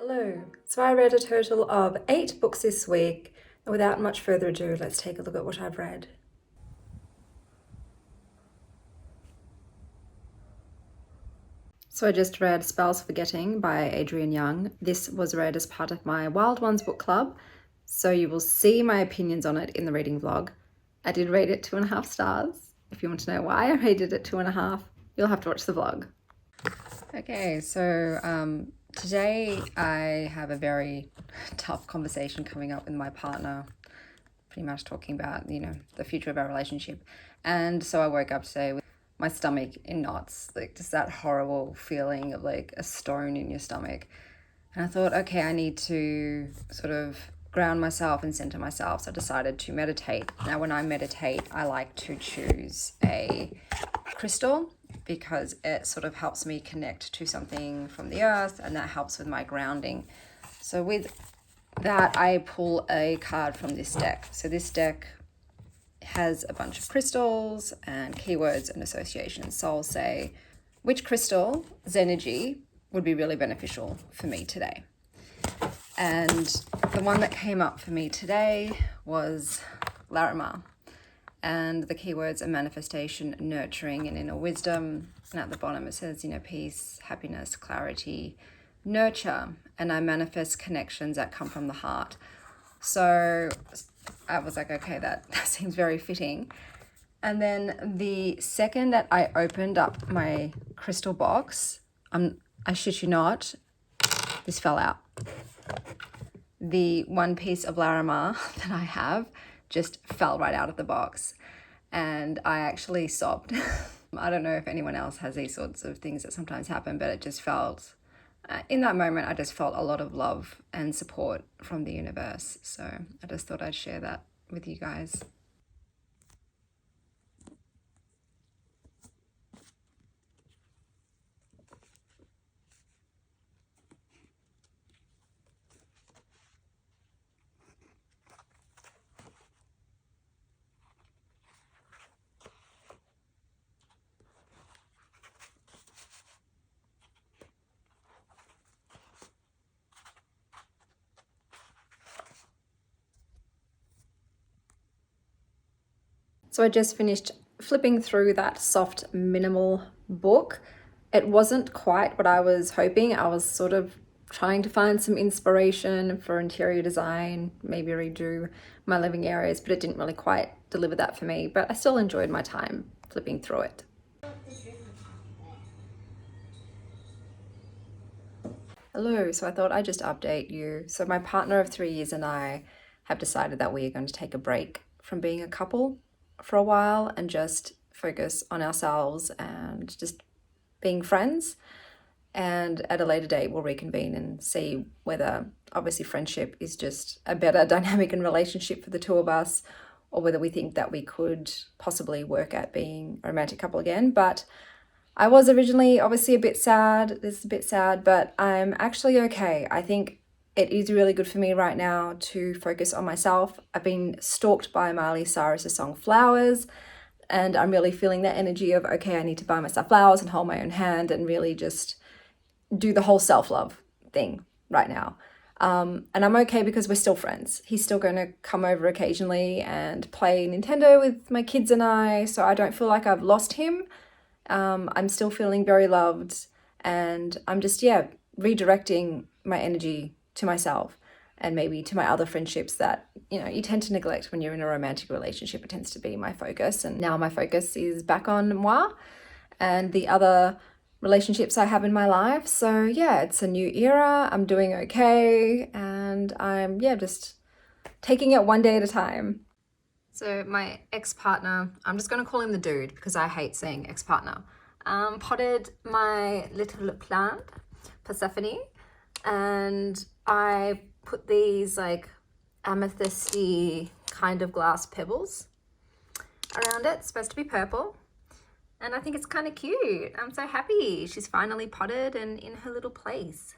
Hello. So I read a total of 8 books this week, and without much further ado, let's take a look at what I've read. So I just read Spells for Getting by Adrienne Young. This was read as part of my Wild Ones book club, so you will see my opinions on it in the reading vlog. I did rate it 2.5 stars. If you want to know why I rated it 2.5, you'll have to watch the vlog. Okay, so today I have a very tough conversation coming up with my partner, pretty much talking about, the future of our relationship. And so I woke up today with my stomach in knots, like just that horrible feeling of like a stone in your stomach. And I thought, okay, I need to sort of ground myself and center myself. So I decided to meditate. Now, when I meditate, I like to choose a crystal because it sort of helps me connect to something from the earth, and that helps with my grounding. So with that, I pull a card from this deck. So this deck has a bunch of crystals and keywords and associations. So I'll say which crystal's energy would be really beneficial for me today. And the one that came up for me today was Larimar. And the keywords are manifestation, nurturing, and inner wisdom. And at the bottom it says, peace, happiness, clarity, nurture. And I manifest connections that come from the heart. So I was like, okay, that seems very fitting. And then the second that I opened up my crystal box, I shit you not, this fell out. The one piece of Larimar that I have just fell right out of the box, and I actually sobbed. I don't know if anyone else has these sorts of things that sometimes happen, but it just felt, in that moment, I just felt a lot of love and support from the universe. So I just thought I'd share that with you guys. So I just finished flipping through that soft minimal book. It wasn't quite what I was hoping. I was sort of trying to find some inspiration for interior design, maybe redo my living areas, but it didn't really quite deliver that for me. But I still enjoyed my time flipping through it. Hello, so I thought I'd just update you. So my partner of 3 years and I have decided that we are going to take a break from being a couple for a while and just focus on ourselves and just being friends. And at a later date, we'll reconvene and see whether, obviously, friendship is just a better dynamic and relationship for the two of us, or whether we think that we could possibly work at being a romantic couple again. But I was originally obviously a bit sad. This is a bit sad, but I'm actually okay. I think it is really good for me right now to focus on myself. I've been stalked by Miley Cyrus's song Flowers, and I'm really feeling that energy of, okay, I need to buy myself flowers and hold my own hand and really just do the whole self-love thing right now. And I'm okay because we're still friends. He's still going to come over occasionally and play Nintendo with my kids and I, so I don't feel like I've lost him. I'm still feeling very loved, and I'm just, redirecting my energy to myself and maybe to my other friendships that, you tend to neglect when you're in a romantic relationship. It tends to be my focus, and now my focus is back on moi and the other relationships I have in my life. So yeah, it's a new era. I'm doing okay, and I'm just taking it one day at a time. So my ex-partner, I'm just going to call him the dude because I hate saying ex-partner, potted my little plant, Persephone, and I put these like amethysty kind of glass pebbles around it. It's supposed to be purple, and I think it's kind of cute. I'm so happy she's finally potted and in her little place.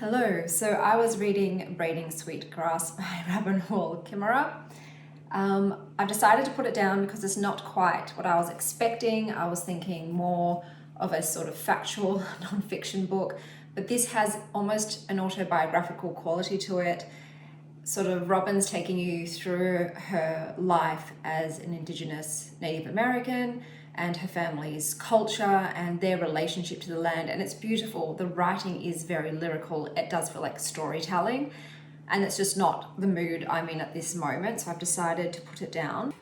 Hello, so I was reading Braiding Sweetgrass by Kimmerer. I've decided to put it down because it's not quite what I was expecting. I was thinking more of a sort of factual nonfiction book, but this has almost an autobiographical quality to it. Sort of Robin's taking you through her life as an Indigenous Native American and her family's culture and their relationship to the land, and it's beautiful. The writing is very lyrical. It does feel like storytelling, and it's just not the mood I'm in at this moment, so I've decided to put it down.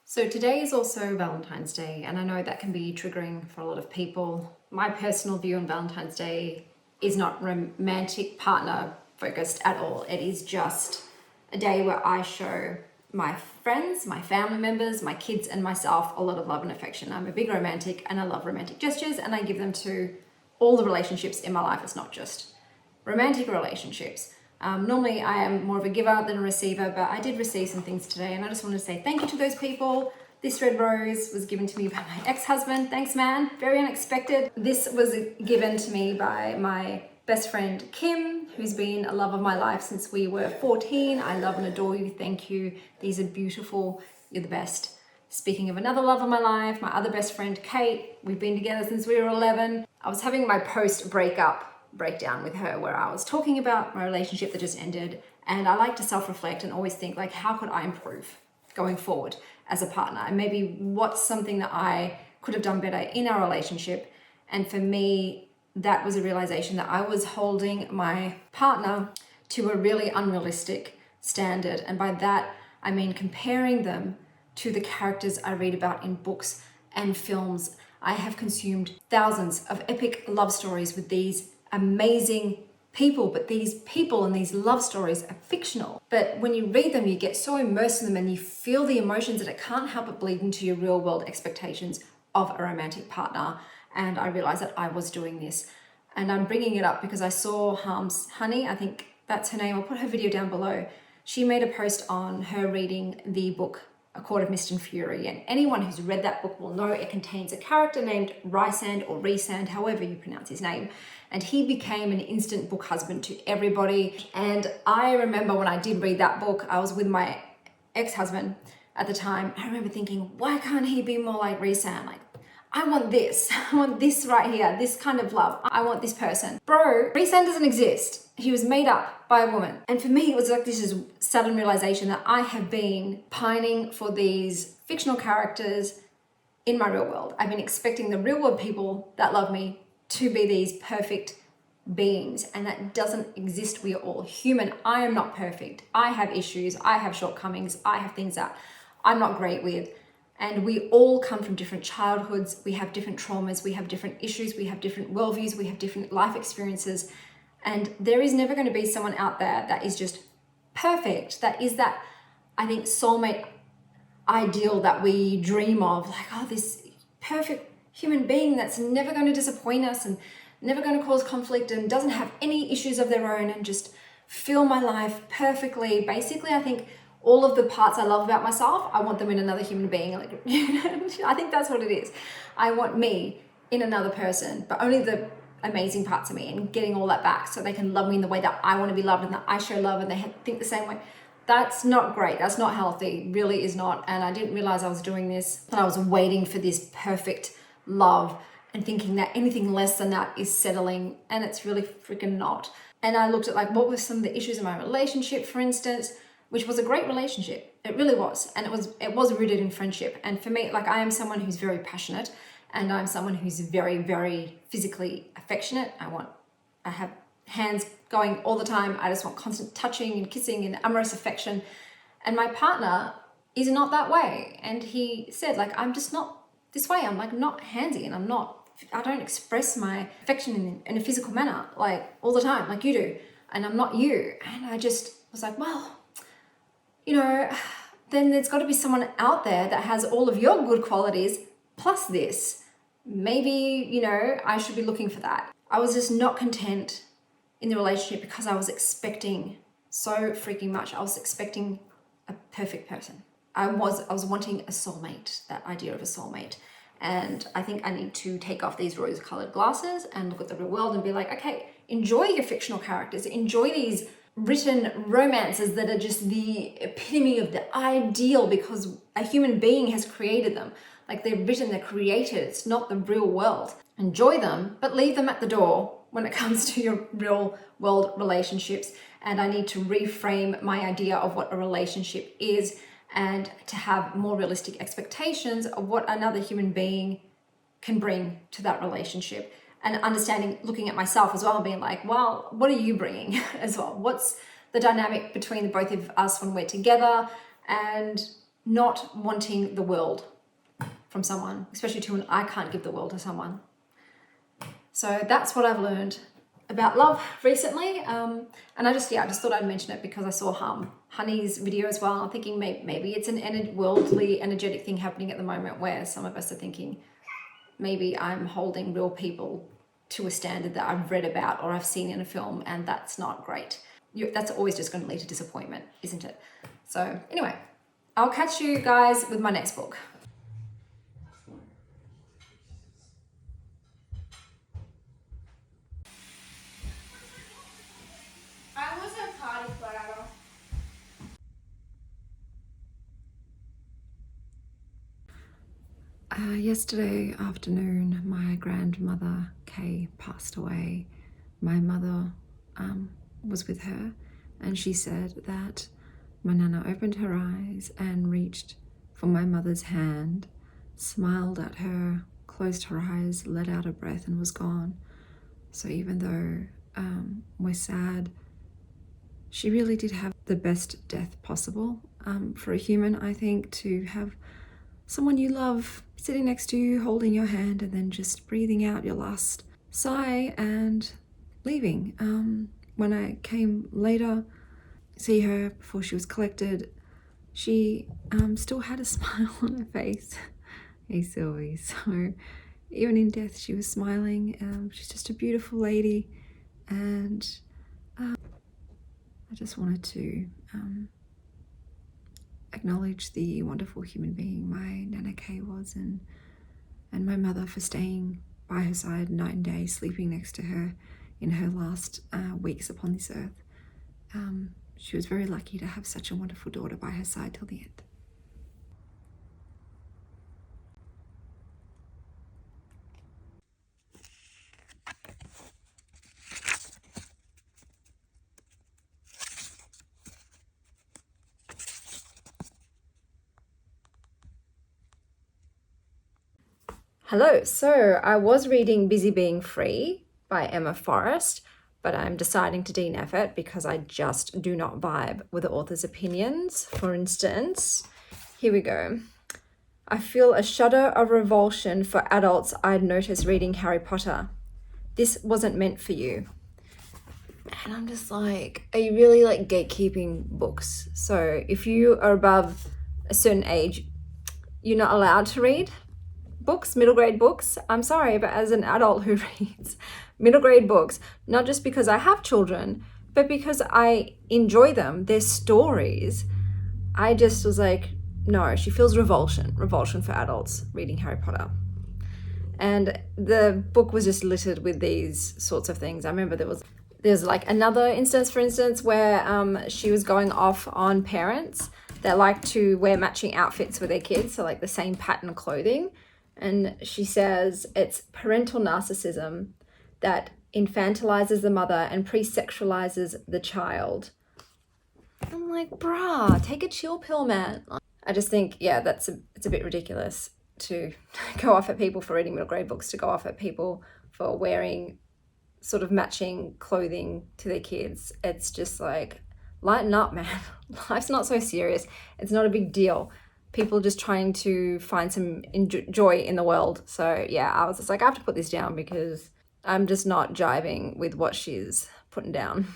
So today is also Valentine's Day, and I know that can be triggering for a lot of people. My personal view on Valentine's Day is not romantic partner focused at all. It is just a day where I show my friends, my family members, my kids and myself a lot of love and affection. I'm a big romantic and I love romantic gestures, and I give them to all the relationships in my life. It's not just romantic relationships. Normally I am more of a giver than a receiver, but I did receive some things today and I just want to say thank you to those people. This red rose was given to me by my ex-husband. Thanks, man. Very unexpected. This was given to me by my best friend Kim, who's been a love of my life since we were 14. I love and adore you. Thank you. These are beautiful. You're the best. Speaking of another love of my life, my other best friend Kate. We've been together since we were 11. I was having my post-breakup breakdown with her where I was talking about my relationship that just ended, and I like to self-reflect and always think, like, how could I improve going forward as a partner, and maybe what's something that I could have done better in our relationship. And for me, that was a realization that I was holding my partner to a really unrealistic standard. And by that, I mean comparing them to the characters I read about in books and films. I have consumed thousands of epic love stories with these amazing people, but these people and these love stories are fictional. But when you read them, you get so immersed in them and you feel the emotions that it can't help but bleed into your real world expectations of a romantic partner. And I realized that I was doing this. And I'm bringing it up because I saw Harm's Honey, I think that's her name. I'll put her video down below. She made a post on her reading the book A Court of Mist and Fury. And anyone who's read that book will know it contains a character named Rysand or Rysand, however you pronounce his name. And he became an instant book husband to everybody. And I remember when I did read that book, I was with my ex-husband at the time. I remember thinking, why can't he be more like Rysand? Like, I want this. I want this right here. This kind of love. I want this person. Bro, Rysand doesn't exist. He was made up by a woman. And for me, it was like this sudden realization that I have been pining for these fictional characters in my real world. I've been expecting the real world people that love me to be these perfect beings, and that doesn't exist. We are all human. I am not perfect. I have issues. I have shortcomings. I have things that I'm not great with. And we all come from different childhoods. We have different traumas. We have different issues. We have different worldviews. We have different life experiences. And there is never going to be someone out there that is just perfect. That is that, I think, soulmate ideal that we dream of. Like, oh, this perfect human being that's never going to disappoint us and never going to cause conflict and doesn't have any issues of their own and just fill my life perfectly. Basically, I think all of the parts I love about myself, I want them in another human being. Like, I think that's what it is. I want me in another person, but only the amazing parts of me, and getting all that back so they can love me in the way that I want to be loved and that I show love and they think the same way. That's not great. That's not healthy. Really is not. And I didn't realize I was doing this, that I was waiting for this perfect love and thinking that anything less than that is settling, and it's really freaking not. And I looked at, like, what were some of the issues in my relationship, for instance, which was a great relationship. It really was. And it was rooted in friendship. And for me, like, I am someone who's very passionate, and I'm someone who's very, very physically affectionate. I have hands going all the time. I just want constant touching and kissing and amorous affection. And my partner is not that way. And he said, like, I'm just not this way. I'm, like, not handsy, and I don't express my affection in a physical manner, like, all the time, like you do. And I'm not you. And I just was like, well, you know, then there's got to be someone out there that has all of your good qualities plus this. Maybe, you know, I should be looking for that. I was just not content in the relationship because I was expecting so freaking much. I was expecting a perfect person. I was wanting a soulmate, that idea of a soulmate. And I think I need to take off these rose-colored glasses and look at the real world and be like, okay, enjoy your fictional characters, enjoy these written romances that are just the epitome of the ideal because a human being has created them. Like they're written, they're created, it's not the real world. Enjoy them, but leave them at the door when it comes to your real world relationships. And I need to reframe my idea of what a relationship is and to have more realistic expectations of what another human being can bring to that relationship. And understanding, looking at myself as well, being like, well, what are you bringing as well? What's the dynamic between the both of us when we're together, and not wanting the world from someone, especially to when I can't give the world to someone. So that's what I've learned about love recently. And I just thought I'd mention it because I saw Honey's video as well. I'm thinking maybe it's an worldly, energetic thing happening at the moment where some of us are thinking, maybe I'm holding real people to a standard that I've read about or I've seen in a film, and that's not great. That's always just going to lead to disappointment, isn't it? So anyway, I'll catch you guys with my next book. I was a party planner. Yesterday afternoon, my grandmother, Kay, passed away. My mother was with her, and she said that my Nana opened her eyes and reached for my mother's hand, smiled at her, closed her eyes, let out a breath, and was gone. So even though we're sad, she really did have the best death possible for a human, I think, to have someone you love sitting next to you, holding your hand, and then just breathing out your last sigh and leaving. When I came later, see her before she was collected, she still had a smile on her face. Hey Sylvie. So even in death, she was smiling. She's just a beautiful lady, and I just wanted to acknowledge the wonderful human being my Nanna Kay was, and my mother for staying by her side night and day, sleeping next to her in her last weeks upon this earth. She was very lucky to have such a wonderful daughter by her side till the end. Hello, so I was reading Busy Being Free by Emma Forrest, but I'm deciding to DNF it because I just do not vibe with the author's opinions. For instance, here we go. I feel a shudder of revulsion for adults I'd noticed reading Harry Potter. This wasn't meant for you. And I'm just like, are you really like gatekeeping books? So if you are above a certain age, you're not allowed to read books, middle grade books. I'm sorry, but as an adult who reads middle grade books, not just because I have children, but because I enjoy them, their stories, I just was like, no, she feels revulsion for adults reading Harry Potter. And the book was just littered with these sorts of things. I remember there's like another instance, for instance, where she was going off on parents that like to wear matching outfits with their kids, so like the same pattern clothing. And she says it's parental narcissism that infantilizes the mother and pre-sexualizes the child. I'm like, brah, take a chill pill, man. I just think, yeah, it's a bit ridiculous to go off at people for reading middle grade books, to go off at people for wearing sort of matching clothing to their kids. It's just like, lighten up, man. Life's not so serious. It's not a big deal. People just trying to find some joy in the world. So yeah, I was just like, I have to put this down because I'm just not jiving with what she's putting down.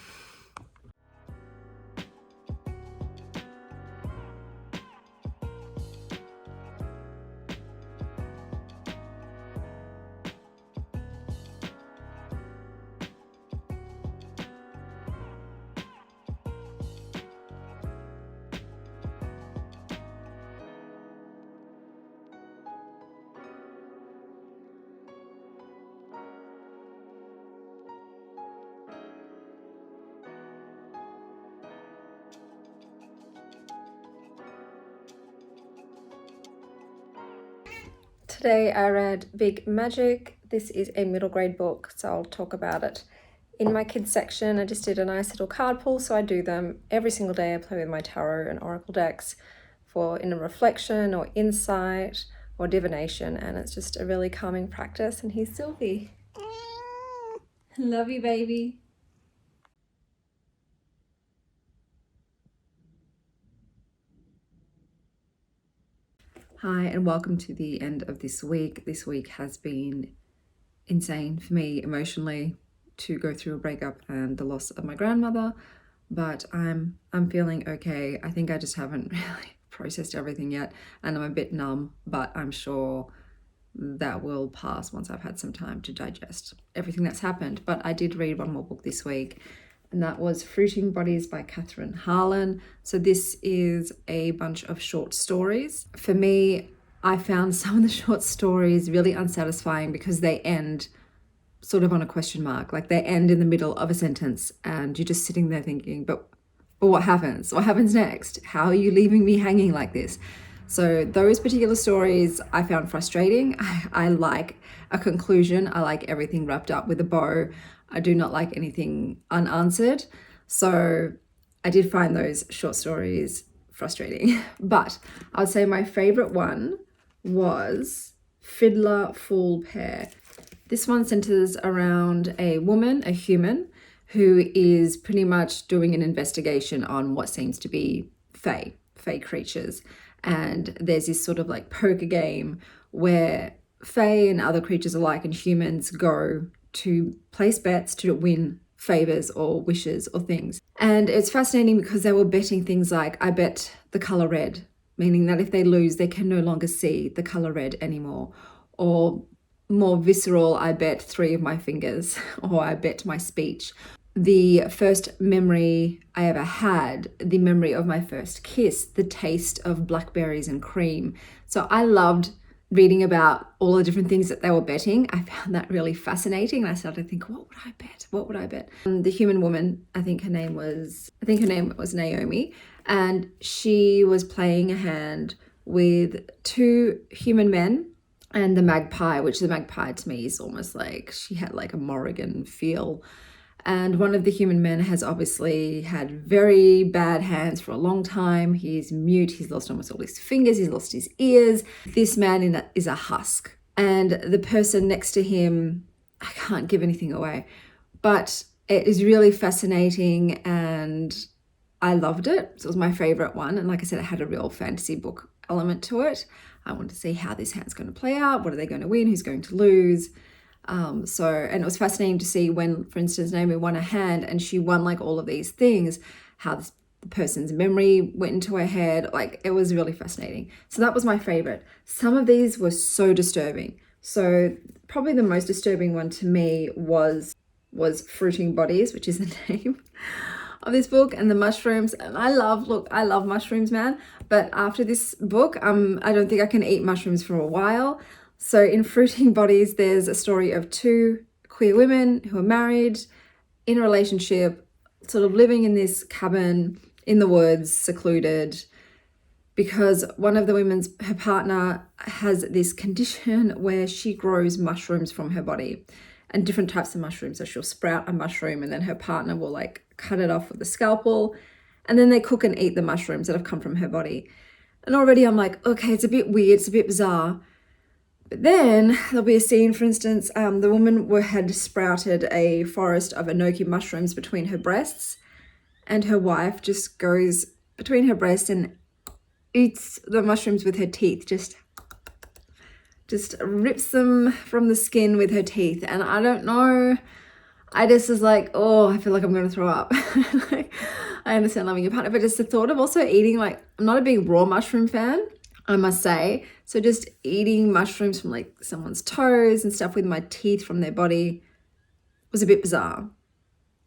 Today I read Big Magic. This is a middle grade book, so I'll talk about it in my kids section. I just did a nice little card pull, so I do them every single day. I play with my tarot and oracle decks for inner reflection or insight or divination, and it's just a really calming practice. And here's Sylvie. Love you, baby. Hi, and welcome to the end of this week. This week has been insane for me emotionally to go through a breakup and the loss of my grandmother, but I'm feeling okay. I think I just haven't really processed everything yet, and I'm a bit numb, but I'm sure that will pass once I've had some time to digest everything that's happened. But I did read one more book this week, and that was Fruiting Bodies by Kathryn Harlan. So this is a bunch of short stories. For me, I found some of the short stories really unsatisfying because they end sort of on a question mark. Like they end in the middle of a sentence and you're just sitting there thinking, but what happens? What happens next? How are you leaving me hanging like this? So those particular stories I found frustrating. I like a conclusion. I like everything wrapped up with a bow. I do not like anything unanswered. So I did find those short stories frustrating. But I would say my favorite one was Fiddler Fool Pair. This one centers around a woman, a human, who is pretty much doing an investigation on what seems to be fae creatures. And there's this sort of like poker game where fae and other creatures alike and humans go to place bets to win favors or wishes or things. And it's fascinating because they were betting things like, I bet the color red, meaning that if they lose, they can no longer see the color red anymore. Or more visceral, I bet 3 of my fingers, or I bet my speech. The first memory I ever had, the memory of my first kiss, the taste of blackberries and cream. So I loved reading about all the different things that they were betting. I found that really fascinating. And I started to think, what would I bet? What would I bet? The human woman, I think her name was Naomi. And she was playing a hand with 2 human men and the magpie, which the magpie to me is almost like she had like a Morrigan feel. And one of the human men has obviously had very bad hands for a long time. He's mute. He's lost almost all his fingers. He's lost his ears. This man is a husk. And the person next to him, I can't give anything away, but it is really fascinating and I loved it. So it was my favorite one. And like I said, it had a real fantasy book element to it. I wanted to see how this hand's going to play out. What are they going to win? Who's going to lose? And it was fascinating to see when, for instance, Naomi won a hand and she won like all of these things, how the person's memory went into her head. Like it was really fascinating. So that was my favorite. Some of these were so disturbing. So probably the most disturbing one to me was Fruiting Bodies, which is the name of this book, and the mushrooms. And I love mushrooms, man. But after this book, I don't think I can eat mushrooms for a while. So in Fruiting Bodies, there's a story of 2 queer women who are married, in a relationship, sort of living in this cabin in the woods, secluded, because one of the her partner has this condition where she grows mushrooms from her body, and different types of mushrooms. So she'll sprout a mushroom and then her partner will like cut it off with a scalpel, and then they cook and eat the mushrooms that have come from her body. And already I'm like, okay, it's a bit weird, it's a bit bizarre. But then there'll be a scene, for instance, the woman had sprouted a forest of enoki mushrooms between her breasts, and her wife just goes between her breasts and eats the mushrooms with her teeth, just rips them from the skin with her teeth. And I don't know, I just was like, oh, I feel like I'm going to throw up. Like, I understand loving your partner, but just the thought of also eating, like, I'm not a big raw mushroom fan, I must say. So just eating mushrooms from like someone's toes and stuff with my teeth from their body was a bit bizarre.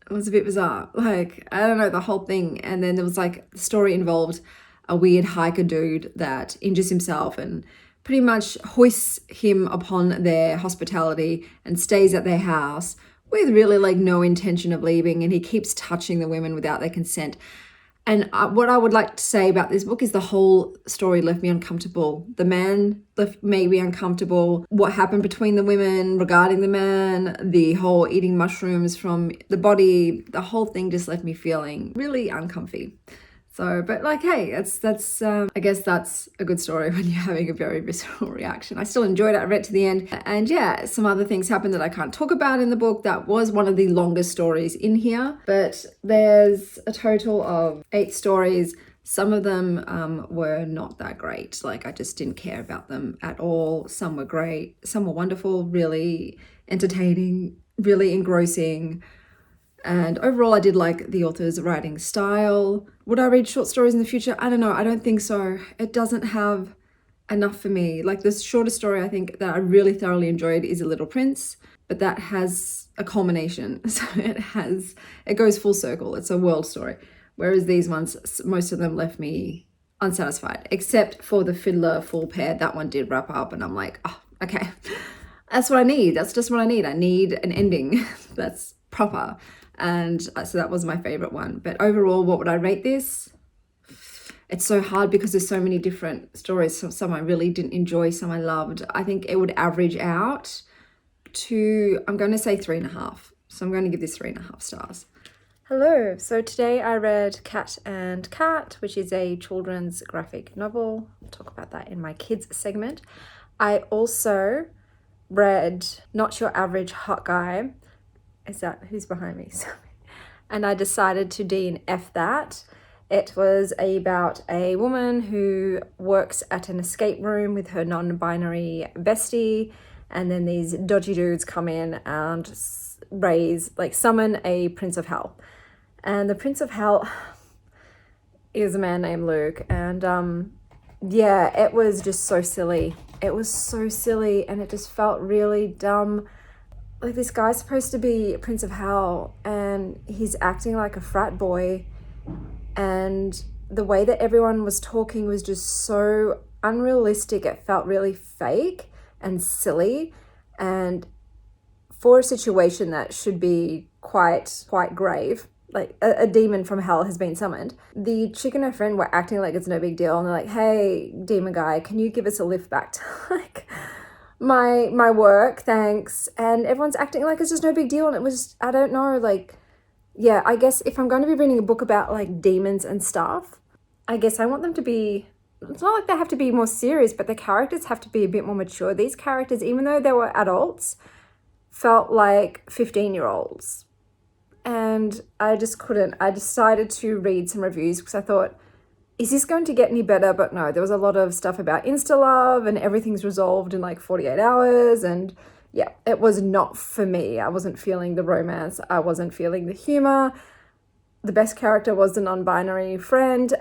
It was a bit bizarre. Like, I don't know, the whole thing. And then there was like, the story involved a weird hiker dude that injures himself and pretty much hoists him upon their hospitality and stays at their house with really like no intention of leaving. And he keeps touching the women without their consent. And what I would like to say about this book is the whole story left me uncomfortable. The man made me uncomfortable. What happened between the women regarding the man, the whole eating mushrooms from the body, the whole thing just left me feeling really uncomfy. So, but like, hey, that's I guess that's a good story when you're having a very visceral reaction. I still enjoyed it. I read to the end. And yeah, some other things happened that I can't talk about in the book. That was one of the longest stories in here. But there's a total of 8 stories. Some of them were not that great. Like, I just didn't care about them at all. Some were great. Some were wonderful, really entertaining, really engrossing. And overall, I did like the author's writing style. Would I read short stories in the future? I don't know. I don't think so. It doesn't have enough for me. Like, the shortest story I think that I really thoroughly enjoyed is A Little Prince, but that has a culmination. So it goes full circle. It's a world story. Whereas these ones, most of them left me unsatisfied, except for The Fiddler Fool Pair. That one did wrap up, and I'm like, oh, okay. That's what I need. That's just what I need. I need an ending that's proper. And so that was my favorite one. But overall, what would I rate this? It's so hard because there's so many different stories. Some I really didn't enjoy, some I loved. I think it would average out to, I'm going to say 3.5. So I'm going to give this 3.5 stars. Hello. So today I read Cat and Cat, which is a children's graphic novel. I'll talk about that in my kids segment. I also read Not Your Average Hot Guy. Is that who's behind me? Sorry. And I decided to DNF that. It was about a woman who works at an escape room with her non-binary bestie, and then these dodgy dudes come in and summon a Prince of Hell. And the Prince of Hell is a man named Luke. And yeah, it was just so silly. It was so silly, and it just felt really dumb. Like, this guy's supposed to be Prince of Hell, and he's acting like a frat boy, and the way that everyone was talking was just so unrealistic. It felt really fake and silly, and for a situation that should be quite grave, like a demon from hell has been summoned, the chick and her friend were acting like it's no big deal, and they're like, hey, demon guy, can you give us a lift back to like my work, thanks. And everyone's acting like it's just no big deal, and it was, I don't know, like, yeah, I guess if I'm going to be reading a book about like demons and stuff, I guess I want them to be, it's not like they have to be more serious, but the characters have to be a bit more mature. These characters, even though they were adults, felt like 15-year-olds. And I just couldn't. I decided to read some reviews because I thought, is this going to get any better? But no, there was a lot of stuff about insta-love and everything's resolved in like 48 hours. And yeah, it was not for me. I wasn't feeling the romance. I wasn't feeling the humor. The best character was the non-binary friend,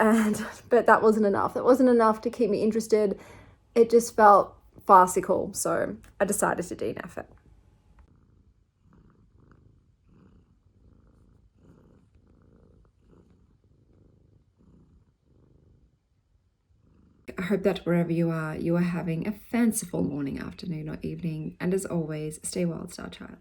but that wasn't enough. That wasn't enough to keep me interested. It just felt farcical. So I decided to DNF it. I hope that wherever you are having a fanciful morning, afternoon, or evening. And as always, stay wild, Star Child.